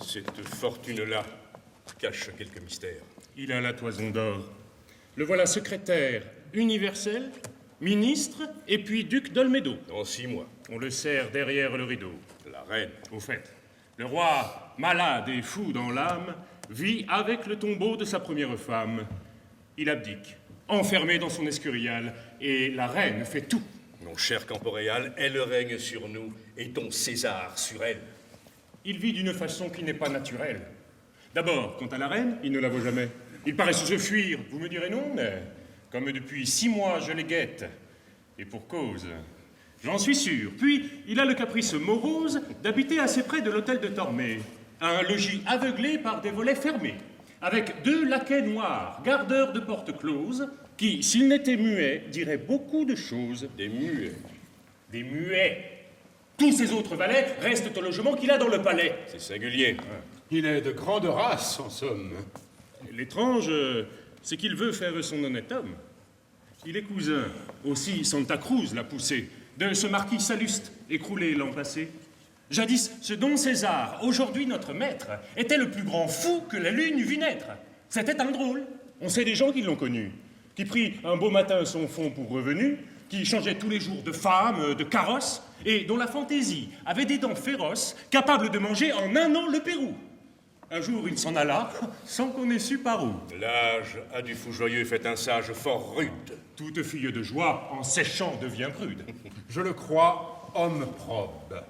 Cette fortune-là cache quelques mystères. Il a la toison d'or. Le voilà secrétaire universel, ministre, et puis duc d'Olmédo. Dans 6 mois. On le serre derrière le rideau. La reine. Au fait, le roi, malade et fou dans l'âme, vit avec le tombeau de sa première femme. Il abdique, enfermé dans son escurial, et la reine fait tout. Mon cher Camporéal, elle règne sur nous, et ton César sur elle. Il vit d'une façon qui n'est pas naturelle. D'abord, quant à la reine, il ne la voit jamais. Il paraît se fuir. Vous me direz non, mais comme depuis 6 mois je les guette, et pour cause, j'en suis sûr. Puis, il a le caprice morose d'habiter assez près de l'hôtel de Tormé, un logis aveuglé par des volets fermés, avec 2 laquais noirs, gardeurs de portes closes, qui, s'ils n'étaient muets, diraient beaucoup de choses. Des muets. Des muets. Tous ces autres valets restent au logement qu'il a dans le palais. C'est singulier. Il est de grande race, en somme. L'étrange, c'est qu'il veut faire son honnête homme. Il est cousin, aussi Santa Cruz l'a poussé, de ce marquis Salluste, écroulé l'an passé. Jadis, ce Don César, aujourd'hui notre maître, était le plus grand fou que la lune vit naître. C'était un drôle. On sait des gens qui l'ont connu, qui prit un beau matin son fond pour revenu, qui changeait tous les jours de femme, de carrosse, et dont la fantaisie avait des dents féroces, capables de manger en un an le Pérou. Un jour, il s'en alla, sans qu'on ait su par où. L'âge a du fou joyeux fait un sage fort rude. Toute fille de joie, en séchant, devient prude. Je le crois, homme probe.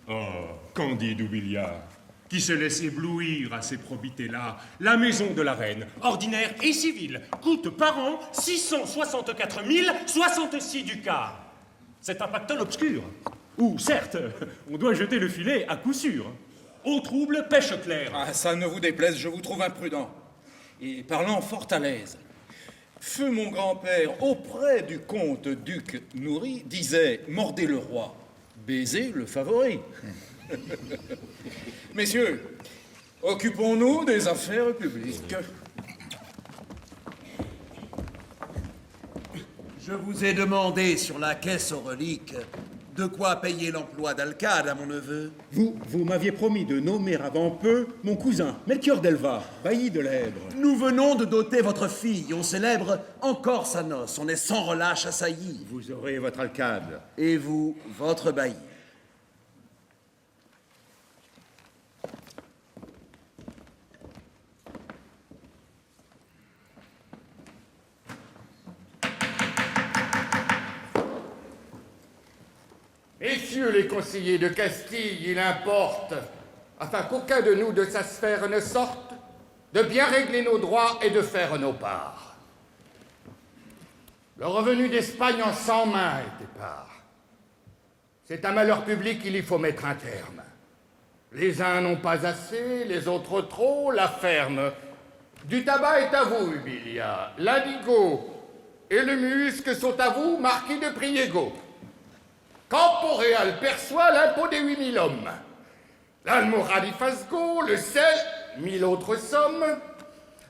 Oh, Candide Oubiliard, qui se laisse éblouir à ces probités-là. La maison de la reine, ordinaire et civile, coûte par an 664 066 ducats. C'est un pactole obscur, où, certes, on doit jeter le filet à coup sûr. Au trouble, pêche claire. Ah, ça ne vous déplaise, je vous trouve imprudent. Et parlant fort à l'aise, feu mon grand-père, auprès du comte duc Nourri, disait « Mordez le roi, baisez le favori ». Messieurs, occupons-nous des affaires publiques. Je vous ai demandé sur la caisse aux reliques de quoi payer l'emploi d'Alcade à mon neveu. Vous m'aviez promis de nommer avant peu mon cousin, Melchior d'Elva, bailli de l'Èbre. Nous venons de doter votre fille. On célèbre encore sa noce. On est sans relâche assaillis. Vous aurez votre Alcade. Et vous, votre bailli. Messieurs les conseillers de Castille, il importe, afin qu'aucun de nous de sa sphère ne sorte, de bien régler nos droits et de faire nos parts. Le revenu d'Espagne en 100 mains est épars. C'est un malheur public, il y faut mettre un terme. Les uns n'ont pas assez, les autres trop, la ferme. Du tabac est à vous, Ubilia. L'indigo et le musc sont à vous, marquis de Priego. Camporéal perçoit l'impôt des 8000 hommes. L'Almoradi Fasgo, le sel, 1000 autres sommes,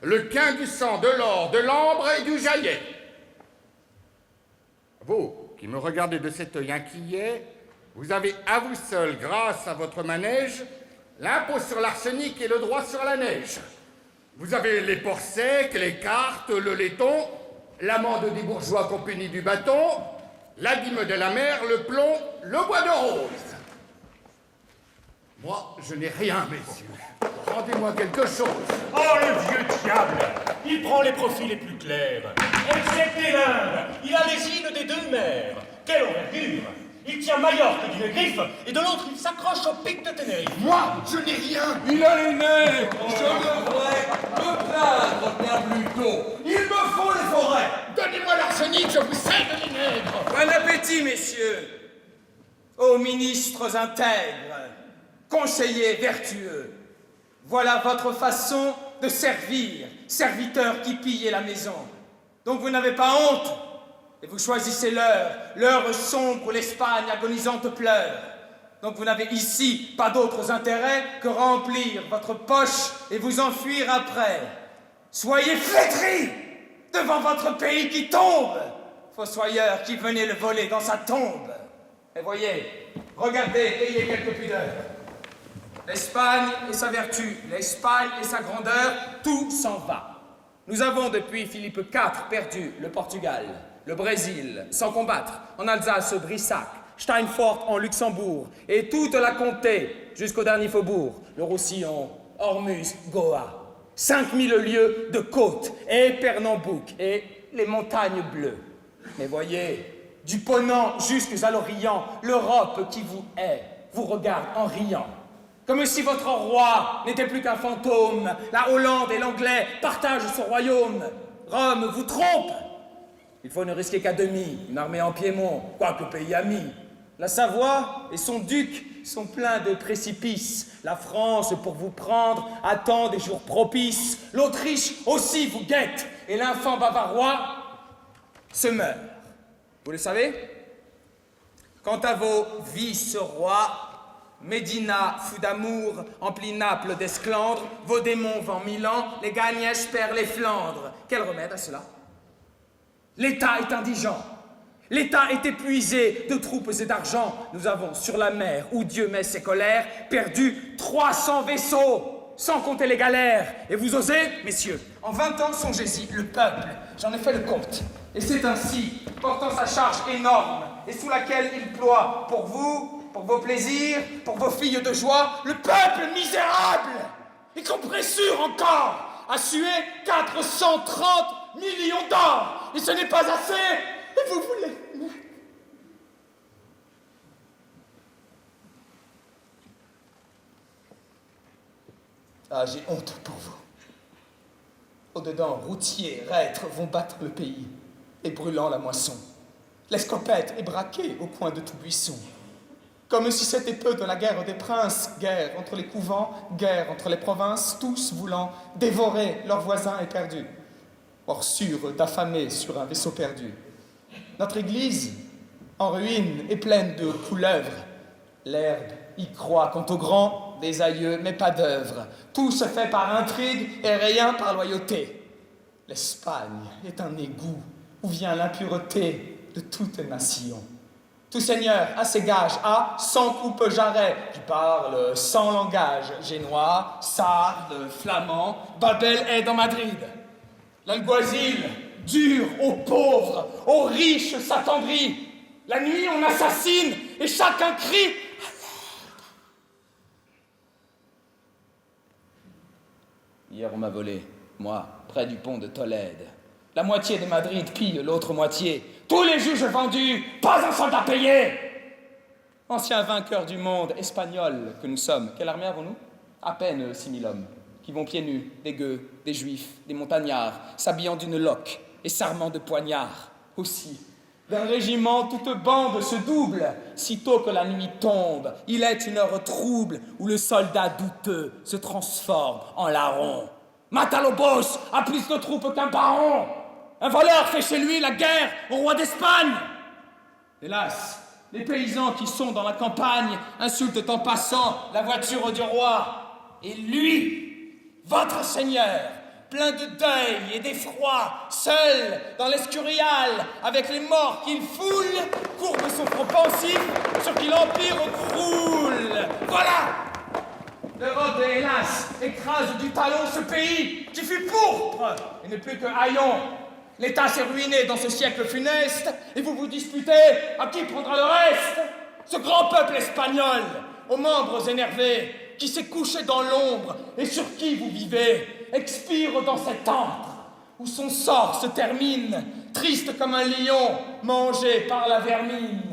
le quin du sang, de l'or, de l'ambre et du jaillet. Vous, qui me regardez de cet œil inquiet, vous avez à vous seul, grâce à votre manège, l'impôt sur l'arsenic et le droit sur la neige. Vous avez les porcs secs, les cartes, le laiton, l'amende des bourgeois qu'on punit du bâton, la dîme de la mer, le plomb, le bois de rose. Moi, je n'ai rien, messieurs. Rendez-moi quelque chose. Oh, le vieux diable! Il prend les profils les plus clairs. Excepté l'Inde, il a les îles des 2 mers. Quelle envergure! Il tient Majorque d'une griffe, et de l'autre, il s'accroche au pic de Tenerife. Moi, je n'ai rien. Il a les nez. Je devrais me plaindre bien plus tôt. Il me faut les forêts. Donnez-moi l'arsenic, je vous sers de vinaigre. Bon appétit, messieurs. Ô ministres intègres, conseillers vertueux, voilà votre façon de servir, serviteurs qui pillez la maison. Donc vous n'avez pas honte, et vous choisissez l'heure sombre où l'Espagne agonisante pleure. Donc vous n'avez ici pas d'autres intérêts que remplir votre poche et vous enfuir après. Soyez flétris devant votre pays qui tombe, fossoyeur qui venait le voler dans sa tombe. Et voyez, regardez, ayez quelques pudeurs. L'Espagne et sa vertu, l'Espagne et sa grandeur, tout s'en va. Nous avons depuis Philippe IV perdu le Portugal, le Brésil, sans combattre, en Alsace, Brissac, Steinfort en Luxembourg, et toute la comté jusqu'au dernier faubourg, le Roussillon, Ormuz, Goa. 5000 lieues de côte, et Pernambouc, et les montagnes bleues. Mais voyez, du Ponant jusqu'à l'Orient, l'Europe qui vous hait, vous regarde en riant. Comme si votre roi n'était plus qu'un fantôme. La Hollande et l'Anglais partagent ce royaume. Rome vous trompe. Il faut ne risquer qu'à demi une armée en Piémont, quoique pays ami. La Savoie et son duc sont pleins de précipices. La France, pour vous prendre, attend des jours propices. L'Autriche aussi vous guette. Et l'infant bavarois se meurt. Vous le savez? Quant à vos vice-rois, Médina fou d'amour, emplit Naples d'esclandre, vos démons vont Milan, les Gagnèches perdent les Flandres. Quel remède à cela? L'État est indigent. L'État est épuisé de troupes et d'argent. Nous avons sur la mer, où Dieu met ses colères, perdu 300 vaisseaux, sans compter les galères. Et vous osez, messieurs, en 20 ans, songez-y, le peuple, j'en ai fait le compte. Et c'est ainsi, portant sa charge énorme, et sous laquelle il ploie pour vous, pour vos plaisirs, pour vos filles de joie, le peuple misérable, et qu'on pressure encore à suer 430 millions d'or. Et ce n'est pas assez, et vous voulez... Ah, j'ai honte pour vous. Au-dedans, routiers, reîtres vont battre le pays, et brûlant la moisson. L'escopette est braquée au coin de tout buisson. Comme si c'était peu de la guerre des princes, guerre entre les couvents, guerre entre les provinces, tous voulant dévorer leurs voisins éperdus, morsure d'affamés sur un vaisseau perdu. Notre église, en ruine, est pleine de couleuvres. L'herbe y croît quant aux grands, des aïeux, mais pas d'œuvre. Tout se fait par intrigue et rien par loyauté. L'Espagne est un égout où vient l'impureté de toute nation. Tout seigneur a ses gages, a 100 coupes jarrets, qui parle 100 langages, génois, sarde, flamand, Babel est dans Madrid. L'alguazil, dur aux pauvres, aux riches s'attendrit. La nuit on assassine et chacun crie. Hier on m'a volé, moi, près du pont de Tolède. La moitié de Madrid pille l'autre moitié. Tous les juges vendus, pas un soldat payé. Anciens vainqueurs du monde espagnol que nous sommes, quelle armée avons-nous? À peine 6000 hommes, qui vont pieds nus, des gueux, des juifs, des montagnards, s'habillant d'une loque et s'armant de poignards. Aussi, d'un régiment, toute bande se double. Sitôt que la nuit tombe, il est une heure trouble où le soldat douteux se transforme en larron. Matalobos a plus de troupes qu'un baron. Un voleur fait chez lui la guerre au roi d'Espagne. Hélas, les paysans qui sont dans la campagne insultent en passant la voiture du roi. Et lui, votre seigneur, plein de deuil et d'effroi, seul dans l'escurial, avec les morts qu'il foule, courbe son front pensif sur qui l'Empire croule. Voilà! L'Europe, hélas, écrase du talon ce pays qui fut pourpre et n'est plus que haillon. L'État s'est ruiné dans ce siècle funeste et vous vous disputez à qui prendra le reste. Ce grand peuple espagnol, aux membres énervés, qui s'est couché dans l'ombre et sur qui vous vivez, expire dans cet antre où son sort se termine, triste comme un lion mangé par la vermine.